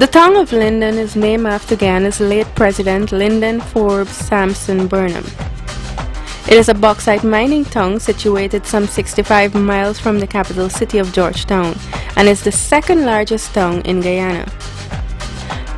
The town of Linden is named after Guyana's late president Linden Forbes Sampson Burnham. It is a bauxite mining town situated some 65 miles from the capital city of Georgetown and is the second largest town in Guyana.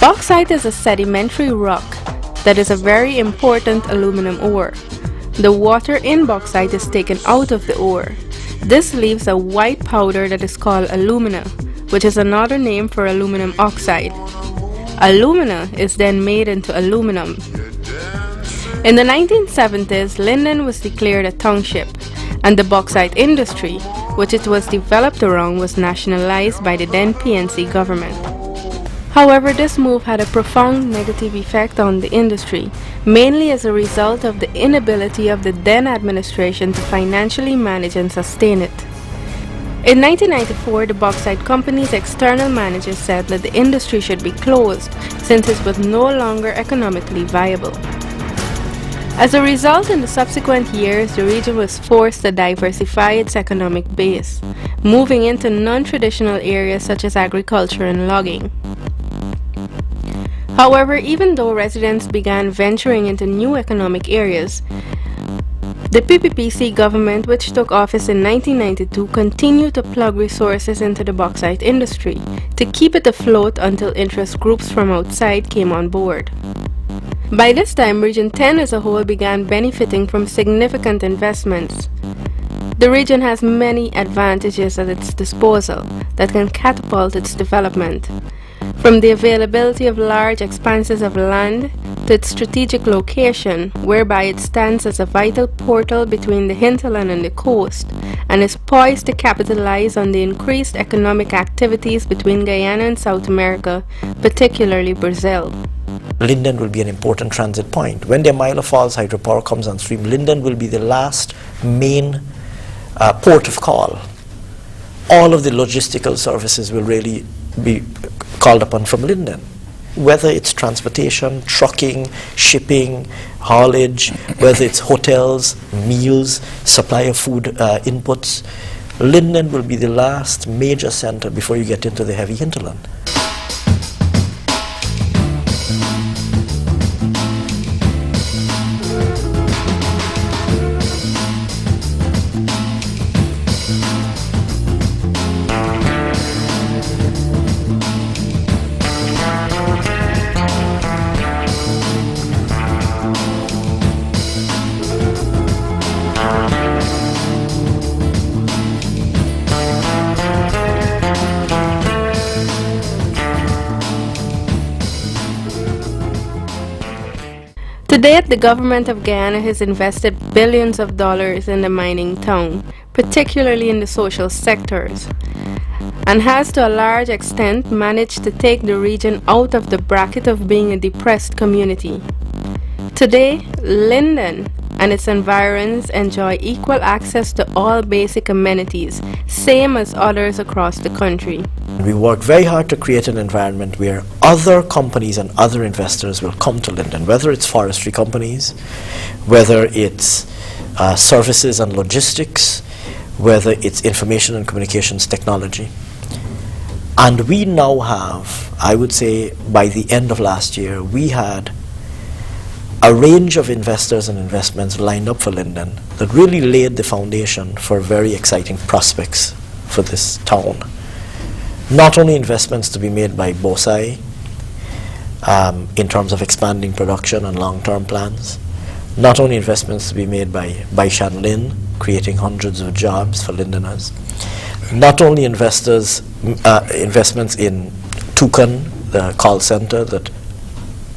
Bauxite is a sedimentary rock that is a very important aluminum ore. The water in bauxite is taken out of the ore. This leaves a white powder that is called alumina, which is another name for aluminum oxide. Alumina is then made into aluminum. In the 1970s, Linden was declared a township, and the bauxite industry, which it was developed around, was nationalized by the then PNC government. However, this move had a profound negative effect on the industry, mainly as a result of the inability of the then administration to financially manage and sustain it. In 1994, the bauxite company's external manager said that the industry should be closed since it was no longer economically viable. As a result, in the subsequent years, the region was forced to diversify its economic base, moving into non-traditional areas such as agriculture and logging. However, even though residents began venturing into new economic areas, the PPPC government, which took office in 1992, continued to plug resources into the bauxite industry to keep it afloat until interest groups from outside came on board. By this time, Region 10 as a whole began benefiting from significant investments. The region has many advantages at its disposal that can catapult its development, from the availability of large expanses of land to its strategic location, whereby it stands as a vital portal between the hinterland and the coast, and is poised to capitalize on the increased economic activities between Guyana and South America, particularly Brazil. Linden will be an important transit point. When the Myla Falls hydropower comes on stream, Linden will be the last main port of call. All of the logistical services will really be called upon from Linden, whether it's transportation, trucking, shipping, haulage, whether it's hotels, meals, supply of food inputs. Linden will be the last major center before you get into the heavy hinterland. To date, the government of Guyana has invested billions of dollars in the mining town, particularly in the social sectors, and has to a large extent managed to take the region out of the bracket of being a depressed community. Today, Linden and its environs enjoy equal access to all basic amenities, same as others across the country. We work very hard to create an environment where other companies and other investors will come to Linden, whether it's forestry companies, whether it's services and logistics, whether it's information and communications technology. And we now have, I would say by the end of last year, we had a range of investors and investments lined up for Linden that really laid the foundation for very exciting prospects for this town. Not only investments to be made by Bauxite in terms of expanding production and long-term plans, not only investments to be made by Linden, creating hundreds of jobs for Lindeners, not only investments in Tucson, the call center that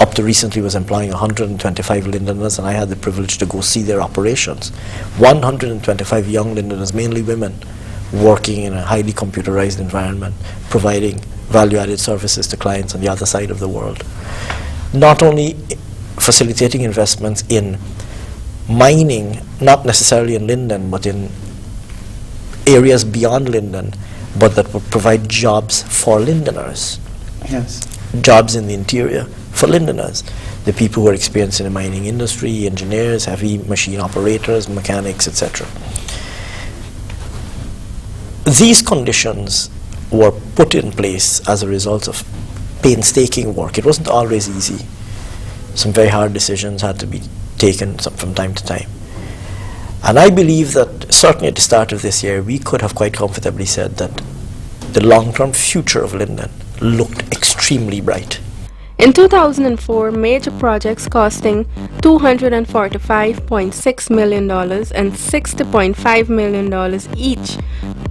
up to recently was employing 125 Lindeners, and I had the privilege to go see their operations. 125 young Lindeners, mainly women, working in a highly computerized environment, providing value-added services to clients on the other side of the world. Not only facilitating investments in mining, not necessarily in Linden, but in areas beyond Linden, but that would provide jobs for Lindeners. Yes. Jobs in the interior for Lindeners, the people who are experienced in the mining industry, engineers, heavy machine operators, mechanics, etc. These conditions were put in place as a result of painstaking work. It wasn't always easy. Some very hard decisions had to be taken from time to time. And I believe that certainly at the start of this year, we could have quite comfortably said that the long-term future of Linden looked extremely bright. In 2004, major projects costing $245.6 million and $60.5 million each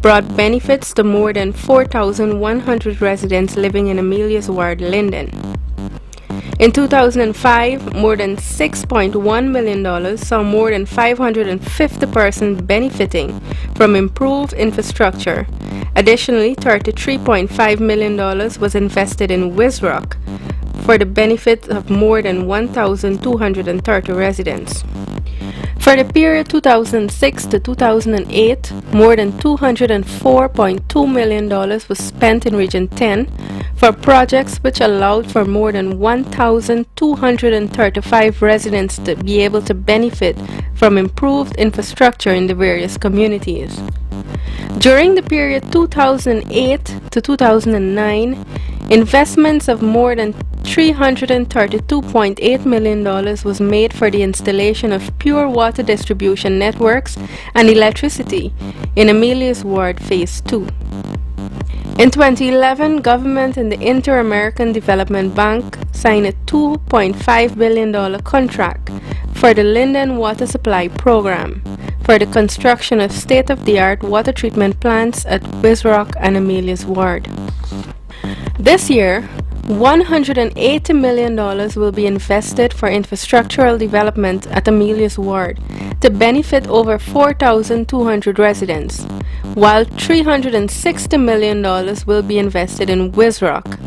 brought benefits to more than 4,100 residents living in Amelia's ward, Linden. In 2005, more than $6.1 million saw more than 550 persons benefiting from improved infrastructure. Additionally, $33.5 million was invested in Wizrock for the benefit of more than 1,230 residents. For the period 2006 to 2008, more than $204.2 million was spent in Region 10 for projects which allowed for more than 1,235 residents to be able to benefit from improved infrastructure in the various communities. During the period 2008 to 2009, investments of more than $332.8 million was made for the installation of pure water distribution networks and electricity in Amelia's Ward Phase 2. In 2011, government and the Inter-American Development Bank signed a $2.5 billion contract for the Linden Water Supply Program for the construction of state-of-the-art water treatment plants at Wizrock and Amelia's Ward. This year, $180 million will be invested for infrastructural development at Amelia's Ward to benefit over 4,200 residents, while $360 million will be invested in Wizrock.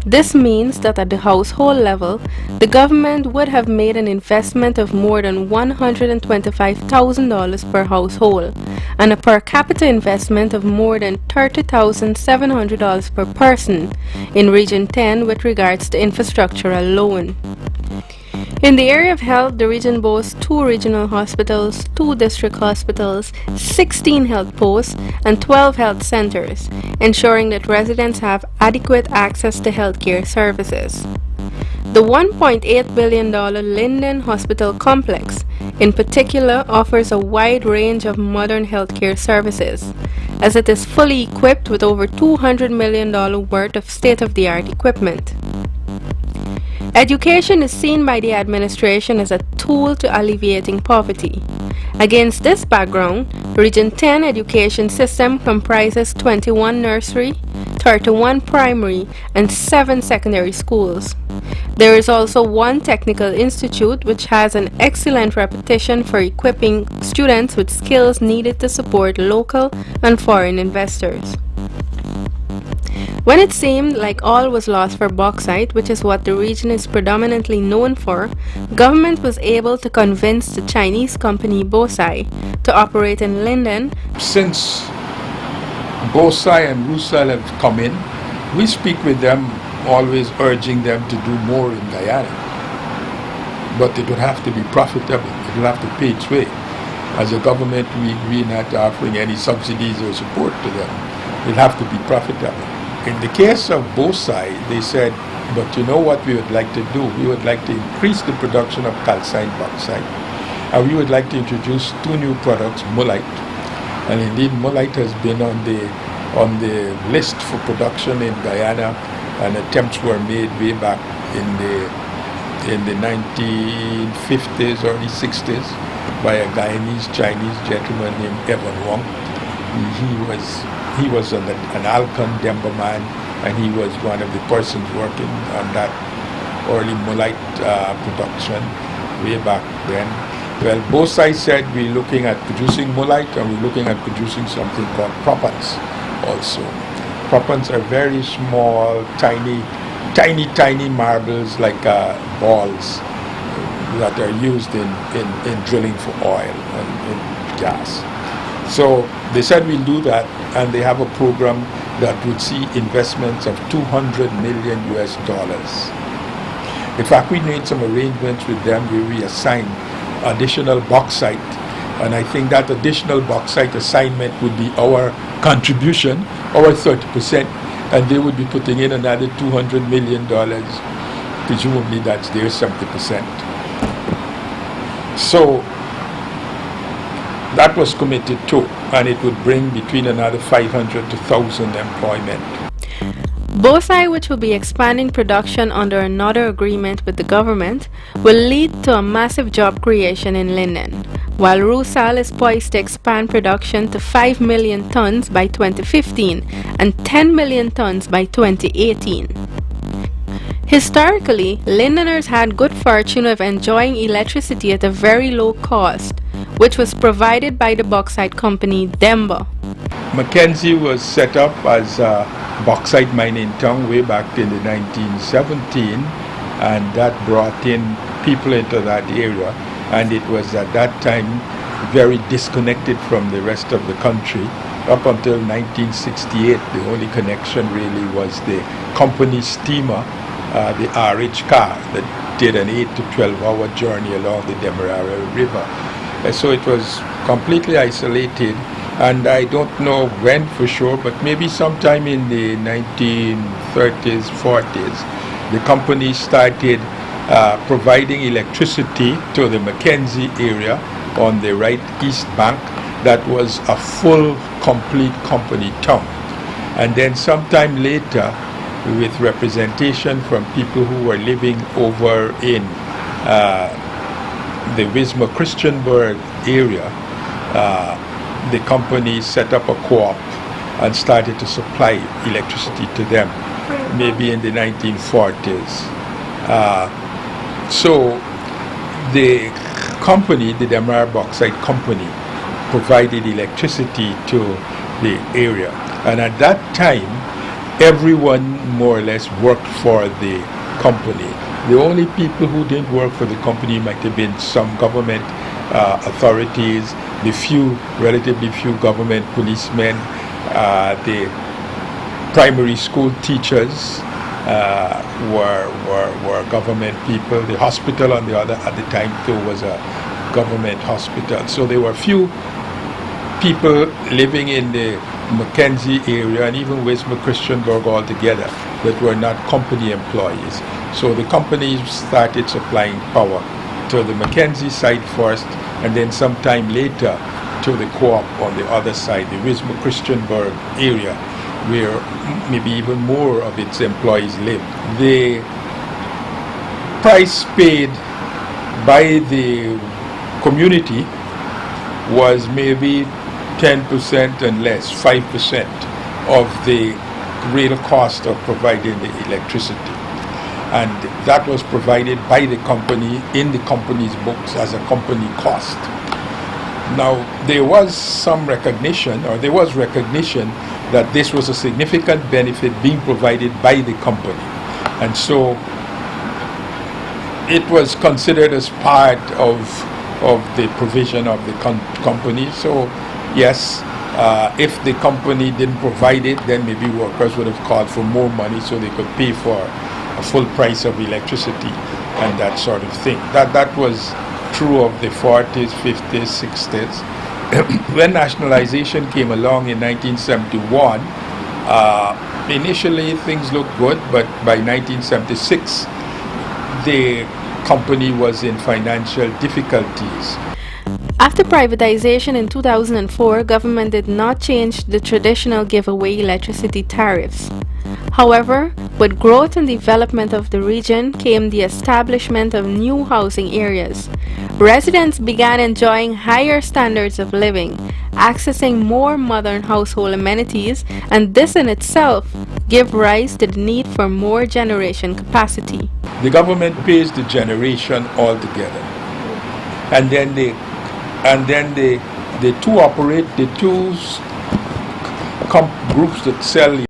This means that at the household level, the government would have made an investment of more than $125,000 per household and a per capita investment of more than $30,700 per person in Region 10 with regards to infrastructure alone. In the area of health, the region boasts 2 regional hospitals, 2 district hospitals, 16 health posts, and 12 health centers, ensuring that residents have adequate access to healthcare services. The $1.8 billion Linden Hospital Complex, in particular, offers a wide range of modern healthcare services, as it is fully equipped with over $200 million worth of state-of-the-art equipment. Education is seen by the administration as a tool to alleviating poverty. Against this background, Region 10 education system comprises 21 nursery, 31 primary, and 7 secondary schools. There is also 1 technical institute which has an excellent reputation for equipping students with skills needed to support local and foreign investors. When it seemed like all was lost for bauxite, which is what the region is predominantly known for, government was able to convince the Chinese company Bauxite to operate in Linden. Since Bauxite and Rusal have come in, we speak with them, always urging them to do more in Guyana. But it would have to be profitable. It would have to pay its way. As a government, we agree not offering any subsidies or support to them. It would have to be profitable. In the case of Bauxite, they said, but you know what we would like to do? We would like to increase the production of calcined bauxite. And we would like to introduce 2 new products, mullite. And indeed, mullite has been on the list for production in Guyana, and attempts were made way back in the 1950s, early 60s, by a Guyanese-Chinese gentleman named Evan Wong. He was an Alcon Demberman, and he was one of the persons working on that early mullite production way back then. Well, both sides said we're looking at producing mullite, and we're looking at producing something called proppants also. Proppants are very small, tiny marbles like balls that are used in drilling for oil and in gas. So they said we'll do that, and they have a program that would see investments of $200 million US. In fact, we made some arrangements with them where we assigned additional bauxite, and I think that additional bauxite assignment would be our contribution, our 30%, and they would be putting in another $200 million. Presumably that's their 70%. So that was committed to, and it would bring between another 500 to 1,000 employment. Bauxite, which will be expanding production under another agreement with the government, will lead to a massive job creation in Linden, while Rusal is poised to expand production to 5 million tons by 2015 and 10 million tons by 2018. Historically, Lindeners had good fortune of enjoying electricity at a very low cost, which was provided by the bauxite company Denver. Mackenzie was set up as a bauxite mining town way back in the 1917, and that brought in people into that area, and it was at that time very disconnected from the rest of the country. Up until 1968, the only connection really was the company steamer, the RH car, that did an 8 to 12 hour journey along the Demerara River. So it was completely isolated, and I don't know when for sure, but maybe sometime in the 1930s, 40s, the company started providing electricity to the Mackenzie area on the right east bank. That was a full, complete company town. And then sometime later, with representation from people who were living over in the Wismar-Christiansburg area, the company set up a co-op and started to supply electricity to them, maybe in the 1940s. So the company, the Demerara Bauxite Company, provided electricity to the area. And at that time, everyone more or less worked for the company. The only people who didn't work for the company might have been some government authorities, the relatively few government policemen, the primary school teachers were government people. The hospital on the other at the time too was a government hospital. So there were few people living in the Mackenzie area and even Wismar-Christiansburg altogether that were not company employees. So the company started supplying power to the Mackenzie side first, and then sometime later to the co-op on the other side, the Wismar-Christiansburg area, where maybe even more of its employees lived. The price paid by the community was maybe 10% and less, 5% of the real cost of providing the electricity. And that was provided by the company in the company's books as a company cost. Now, there was some recognition, or there was recognition that this was a significant benefit being provided by the company. And so it was considered as part of the provision of the company. So yes, if the company didn't provide it, then maybe workers would have called for more money so they could pay for a full price of electricity and that sort of thing. That was true of the 40s, 50s, 60s. When nationalization came along in 1971, initially things looked good, but by 1976, the company was in financial difficulties. After privatization in 2004, government did not change the traditional giveaway electricity tariffs. However, with growth and development of the region came the establishment of new housing areas. Residents began enjoying higher standards of living, accessing more modern household amenities, and this in itself gave rise to the need for more generation capacity. The government pays the generation altogether, and then the two groups that sell